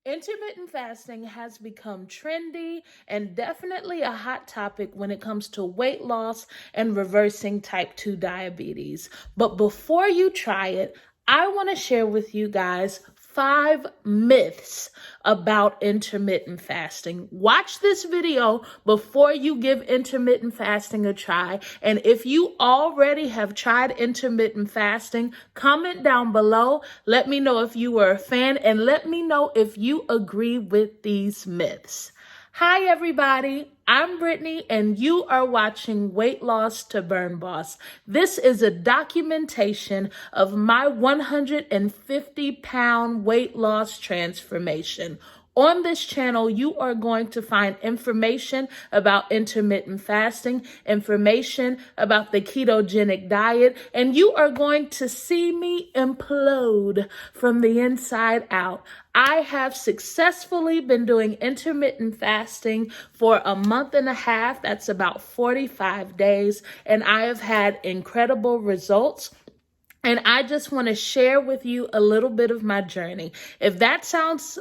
Intermittent fasting has become trendy and definitely a hot topic when it comes to weight loss and reversing type 2 diabetes. But before you try it, I want to share with you guys 5 myths about intermittent fasting. Watch this video before you give intermittent fasting a try. And if you already have tried intermittent fasting, comment down below. Let me know if you were a fan and let me know if you agree with these myths. Hi, everybody. I'm Brittany, and you are watching Weight Loss to Burn Boss. This is a documentation of my 150-pound weight loss transformation. On this channel, you are going to find information about intermittent fasting, information about the ketogenic diet, and you are going to see me implode from the inside out. I have successfully been doing intermittent fasting for a month and a half. That's about 45 days, and I have had incredible results. And I just want to share with you a little bit of my journey. If that sounds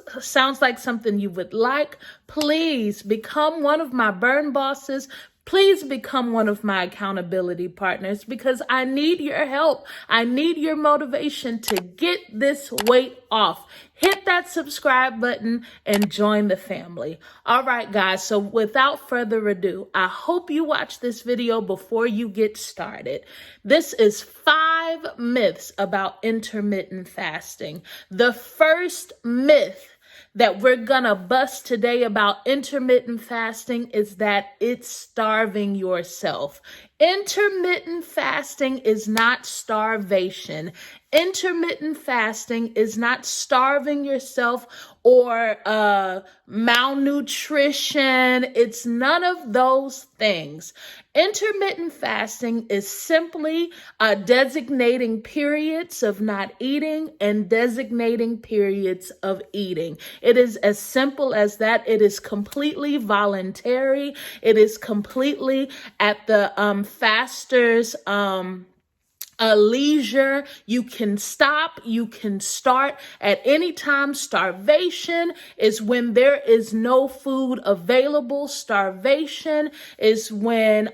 like something you would like, please become one of my burn bosses. Please become one of my accountability partners because I need your help. I need your motivation to get this weight off. Hit that subscribe button and join the family. All right, guys. So without further ado, I hope you watch this video before you get started. This is 5 myths about intermittent fasting. The first myth that we're gonna bust today about intermittent fasting is that it's starving yourself. Intermittent fasting is not starvation. Intermittent fasting is not starving yourself or malnutrition. It's none of those things. Intermittent fasting is simply designating periods of not eating and designating periods of eating. It is as simple as that. It is completely voluntary. It is completely at the faster's leisure. You can stop, you can start at any time. Starvation is when there is no food available. Starvation is when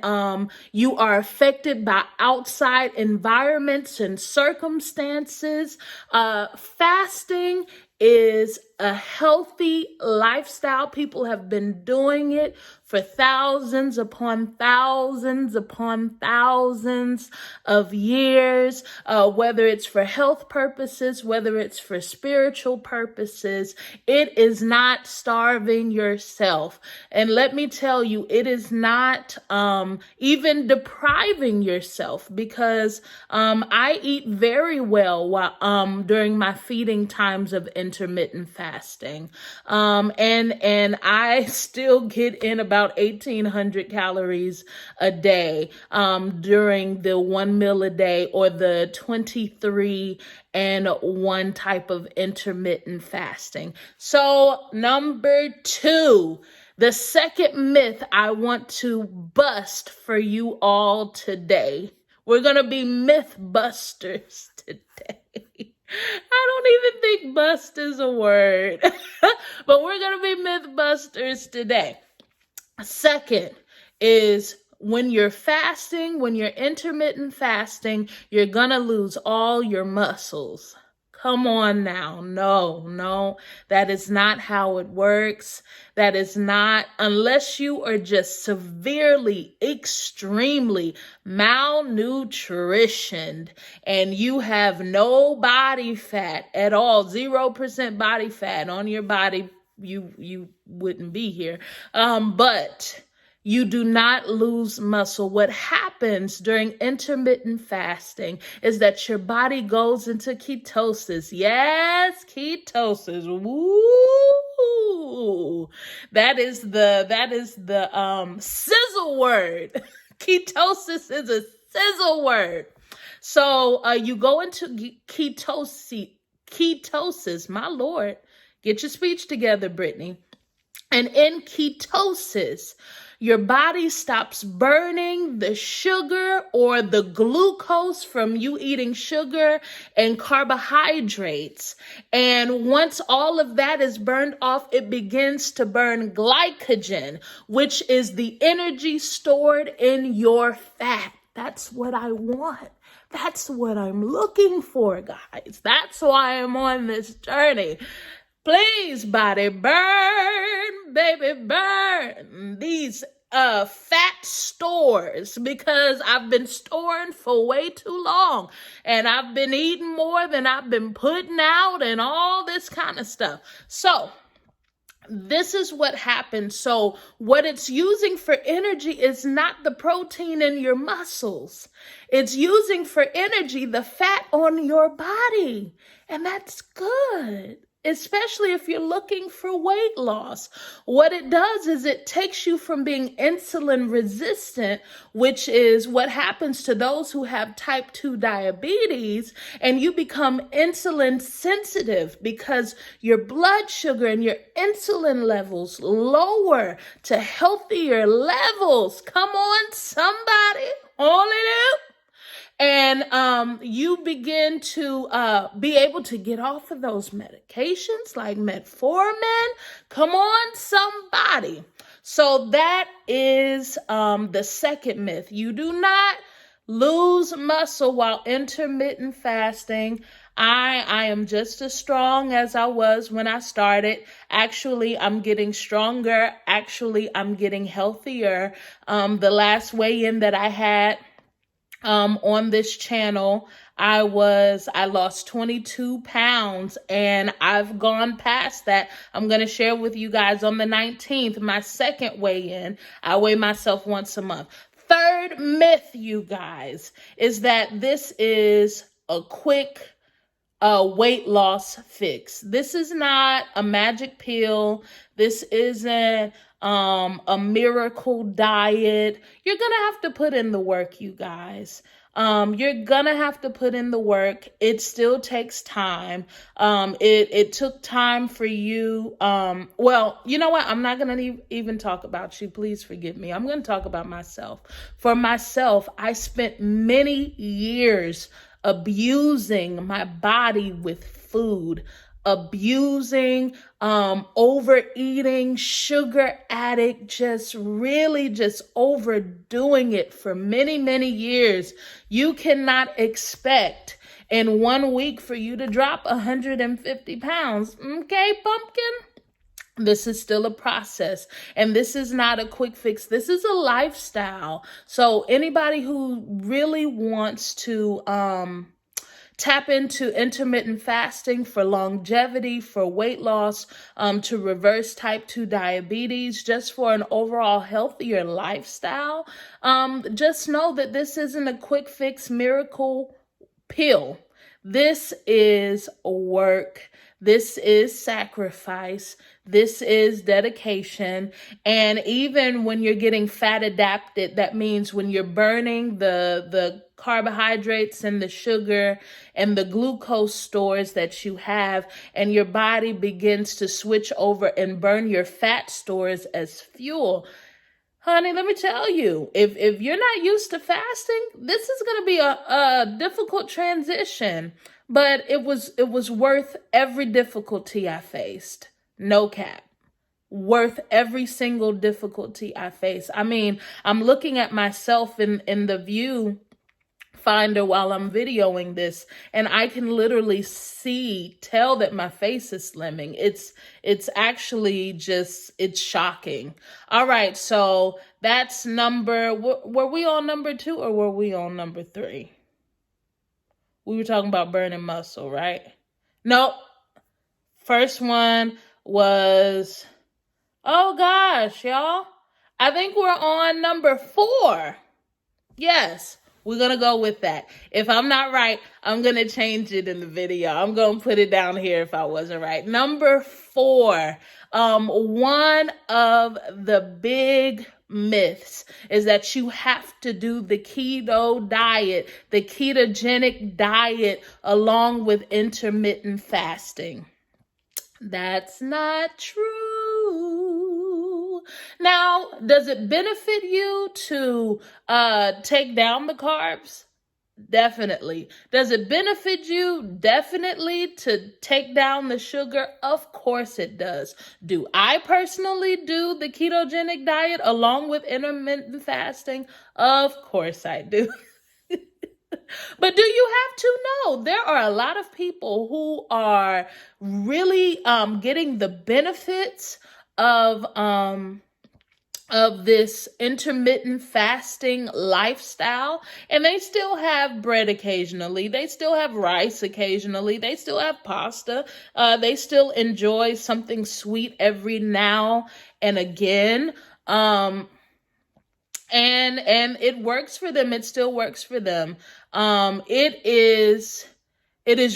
you are affected by outside environments and circumstances. Fasting is a healthy lifestyle. People have been doing it for thousands upon thousands upon thousands of years, whether it's for health purposes, whether it's for spiritual purposes. It is not starving yourself. And let me tell you, it is not even depriving yourself because I eat very well while, during my feeding times of intermittent fasting. And I still get in about 1,800 calories a day during the 1 meal a day or the 23 and 1 type of intermittent fasting. So number 2, the second myth I want to bust for you all today. We're going to be myth busters today. I don't even think bust is a word, but we're going to be myth busters today. Second is when you're fasting, when you're intermittent fasting, you're going to lose all your muscles. Come on now. No, that is not how it works. That is not, unless you are just severely, extremely malnutritioned and you have no body fat at all, 0% body fat on your body, you wouldn't be here. But you do not lose muscle. What happens during intermittent fasting is that your body goes into ketosis. Yes, ketosis. Woo! That is the sizzle word. Ketosis is a sizzle word. So you go into ketosis, my Lord. Get your speech together, Brittany. And in ketosis, your body stops burning the sugar or the glucose from you eating sugar and carbohydrates. And once all of that is burned off, it begins to burn glycogen, which is the energy stored in your fat. That's what I want. That's what I'm looking for, guys. That's why I'm on this journey. Please, body, burn, baby, burn these fat stores, because I've been storing for way too long and I've been eating more than I've been putting out and all this kind of stuff. So this is what happens. So what it's using for energy is not the protein in your muscles. It's using for energy the fat on your body. And that's good, especially if you're looking for weight loss. What it does is it takes you from being insulin resistant, which is what happens to those who have type 2 diabetes, and you become insulin sensitive because your blood sugar and your insulin levels lower to healthier levels. Come on, somebody, hold it up. And you begin to be able to get off of those medications like metformin. Come on, somebody. So that is the second myth. You do not lose muscle while intermittent fasting. I am just as strong as I was when I started. Actually, I'm getting stronger. Actually, I'm getting healthier. The last weigh-in that I had on this channel, I lost 22 pounds and I've gone past that. I'm going to share with you guys on the 19th, my second weigh-in. I weigh myself once a month. Third myth, you guys, is that this is a quick weight loss fix. This is not a magic pill. This isn't a miracle diet. You're going to have to put in the work, you guys. You're going to have to put in the work. It still takes time. It took time for you. Well, you know what? I'm not going to even talk about you. Please forgive me. I'm going to talk about myself. For myself, I spent many years abusing my body with food, abusing, overeating, sugar addict, just overdoing it for many, many years. You cannot expect in 1 week for you to drop 150 pounds. Okay, pumpkin? This is still a process, and this is not a quick fix. This is a lifestyle. So anybody who really wants to tap into intermittent fasting for longevity, for weight loss, to reverse type 2 diabetes, just for an overall healthier lifestyle, just know that this isn't a quick fix miracle pill. This is work. This is sacrifice. This is dedication. And even when you're getting fat adapted, that means when you're burning the carbohydrates and the sugar and the glucose stores that you have, and your body begins to switch over and burn your fat stores as fuel. Honey, let me tell you, if you're not used to fasting, this is going to be a difficult transition, but it was worth every difficulty I faced. No cap. Worth every single difficulty I faced. I mean, I'm looking at myself in the view finder while I'm videoing this, and I can literally tell that my face is slimming. It's actually it's shocking. All right, so that's were we on number 2 or were we on number 3? We were talking about burning muscle, right? Nope. First one was, oh gosh, y'all. I think we're on number 4. Yes. We're going to go with that. If I'm not right, I'm going to change it in the video. I'm going to put it down here if I wasn't right. Number 4, one of the big myths is that you have to do the keto diet, the ketogenic diet, along with intermittent fasting. That's not true. Now, does it benefit you to take down the carbs? Definitely. Does it benefit you? Definitely. To take down the sugar? Of course it does. Do I personally do the ketogenic diet along with intermittent fasting? Of course I do. But do you have to know? There are a lot of people who are really getting the benefits of this intermittent fasting lifestyle, and they still have bread occasionally, they still have rice occasionally, they still have pasta, they still enjoy something sweet every now and again, and it works for them. It still works for them. It is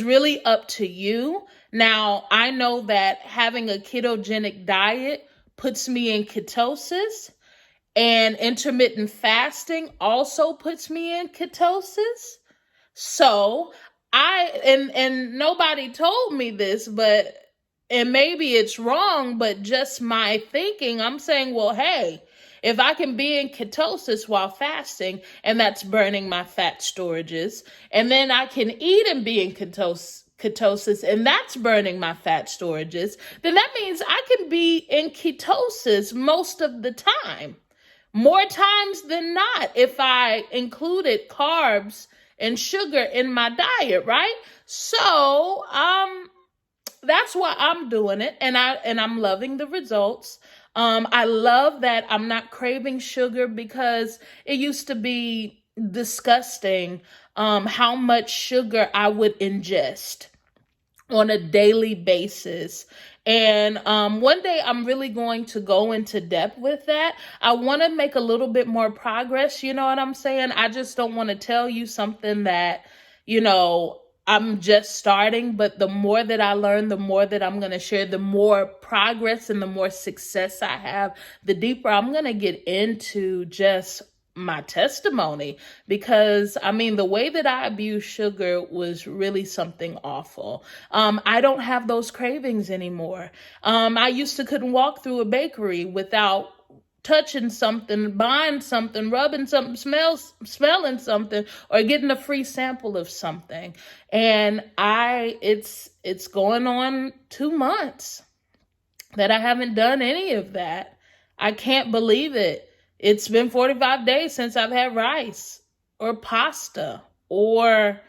really up to you. Now, I know that having a ketogenic diet puts me in ketosis, and intermittent fasting also puts me in ketosis. So and nobody told me this, and maybe it's wrong, but just my thinking, I'm saying, well, hey, if I can be in ketosis while fasting, and that's burning my fat storages, and then I can eat and be in ketosis, and that's burning my fat storages, then that means I can be in ketosis most of the time. More times than not, if I included carbs and sugar in my diet, right? So, that's why I'm doing it, and I'm loving the results. I love that I'm not craving sugar, because it used to be disgusting how much sugar I would ingest on a daily basis. And one day I'm really going to go into depth with that. I want to make a little bit more progress. You know what I'm saying? I just don't want to tell you something that, I'm just starting, but the more that I learn, the more that I'm going to share, the more progress and the more success I have, the deeper I'm going to get into just my testimony. Because the way that I abused sugar was really something awful. I don't have those cravings anymore. I used to couldn't walk through a bakery without touching something, buying something, rubbing something, smelling something, or getting a free sample of something. And it's going on 2 months that I haven't done any of that. I can't believe it. It's been 45 days since I've had rice or pasta or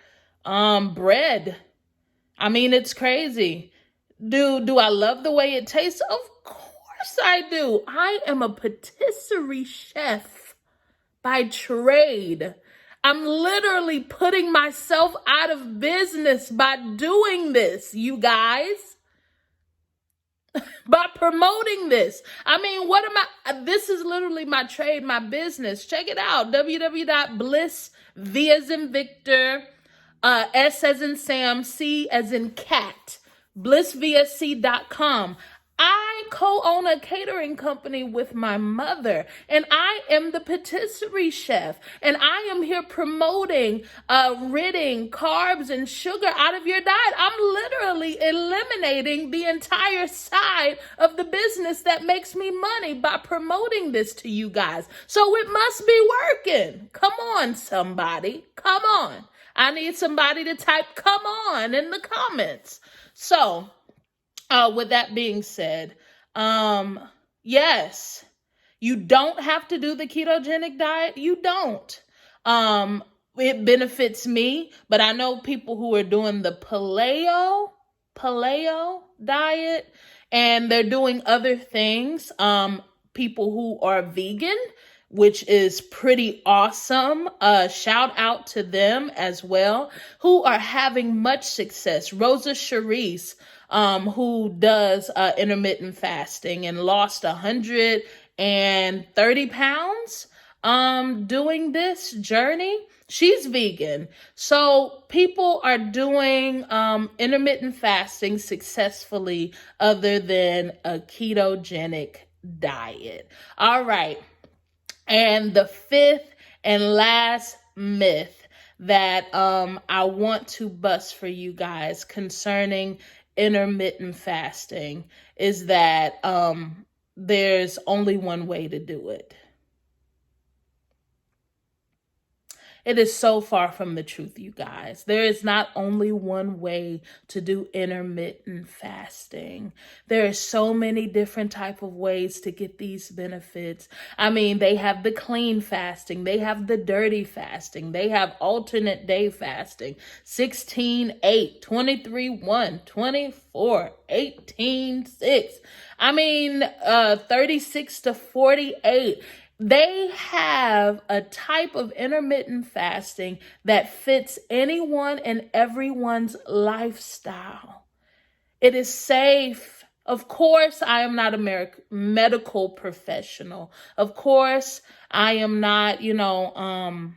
bread. It's crazy. Do I love the way it tastes? Of course I do. I am a patisserie chef by trade. I'm literally putting myself out of business by doing this, you guys. By promoting this. This is literally my trade, my business. Check it out. www.bliss, V as in Victor, S as in Sam, C as in cat, blissvsc.com. I co-own a catering company with my mother, and I am the patisserie chef, and I am here promoting ridding carbs and sugar out of your diet. I'm literally eliminating the entire side of the business that makes me money by promoting this to you guys. So it must be working. Come on, somebody. Come on. I need somebody to type "come on" in the comments. So, with that being said, yes, you don't have to do the ketogenic diet. You don't. It benefits me, but I know people who are doing the paleo diet, and they're doing other things. People who are vegan, which is pretty awesome. Shout out to them as well, who are having much success. Rosa Charisse, who does intermittent fasting and lost 130 pounds doing this journey. She's vegan. So people are doing intermittent fasting successfully other than a ketogenic diet. All right. And the fifth and last myth that I want to bust for you guys concerning intermittent fasting is that there's only one way to do it. It is so far from the truth, you guys. There is not only one way to do intermittent fasting. There are so many different type of ways to get these benefits. I mean, they have the clean fasting. They have the dirty fasting. They have alternate day fasting. 16-8, 23-1, 24, 18-6. I mean, 36-48. They have a type of intermittent fasting that fits anyone and everyone's lifestyle. It is safe. Of course, I am not a medical professional. Of course, I am not, a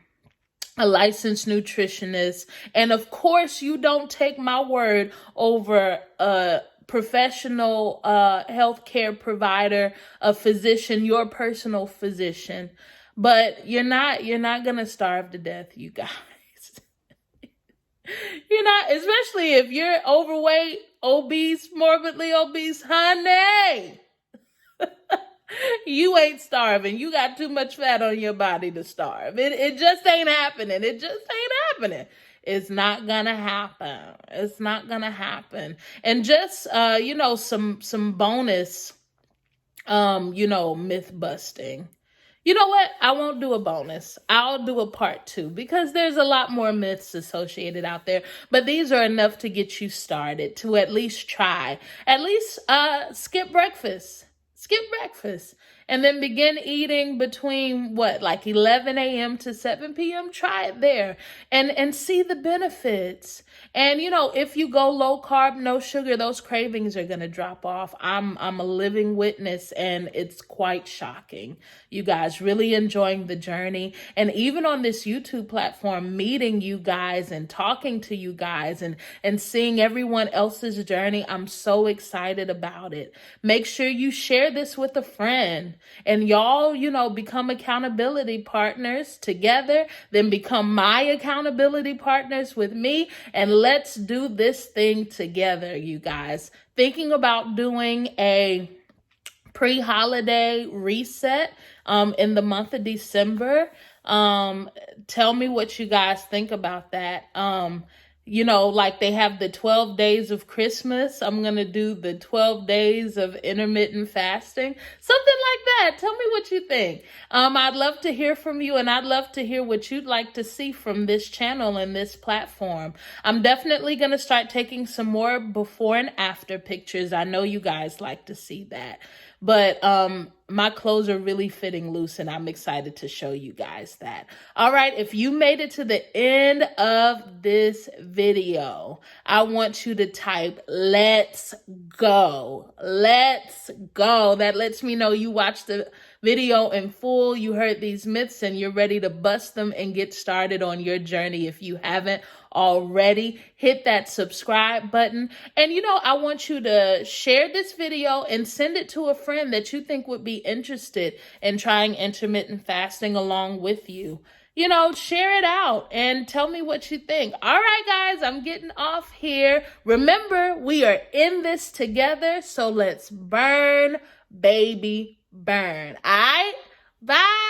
licensed nutritionist. And of course, you don't take my word over a professional healthcare provider, a physician, your personal physician. But you're not gonna starve to death, you guys. You're not, especially if you're overweight, obese, morbidly obese, honey. You ain't starving. You got too much fat on your body to starve. It just ain't happening. It just ain't happening. It's not gonna happen. It's not gonna happen. And just some bonus myth busting. You know what? I won't do a bonus. I'll do a part 2 because there's a lot more myths associated out there. But these are enough to get you started, to at least try. At least skip breakfast. Skip breakfast. And then begin eating between 11 a.m. to 7 p.m. Try it there and see the benefits. And, if you go low carb, no sugar, those cravings are going to drop off. I'm a living witness, and it's quite shocking. You guys really enjoying the journey. And even on this YouTube platform, meeting you guys and talking to you guys and seeing everyone else's journey, I'm so excited about it. Make sure you share this with a friend. And y'all, become accountability partners together, then become my accountability partners with me. And let's do this thing together, you guys. Thinking about doing a pre-holiday reset in the month of December. Tell me what you guys think about that. Like they have the 12 days of Christmas. I'm going to do the 12 days of intermittent fasting. Something like that. Tell me what you think. I'd love to hear from you, and I'd love to hear what you'd like to see from this channel and this platform. I'm definitely going to start taking some more before and after pictures. I know you guys like to see that. But my clothes are really fitting loose, and I'm excited to show you guys that. All right, if you made it to the end of this video, I want you to type, "Let's go." Let's go. That lets me know you watched the video in full, you heard these myths, and you're ready to bust them and get started on your journey. If you haven't already, hit that subscribe button. And I want you to share this video and send it to a friend that you think would be interested in trying intermittent fasting along with you. Share it out and tell me what you think. All right, guys, I'm getting off here. Remember, we are in this together, so let's burn, baby, burn. All right? Bye.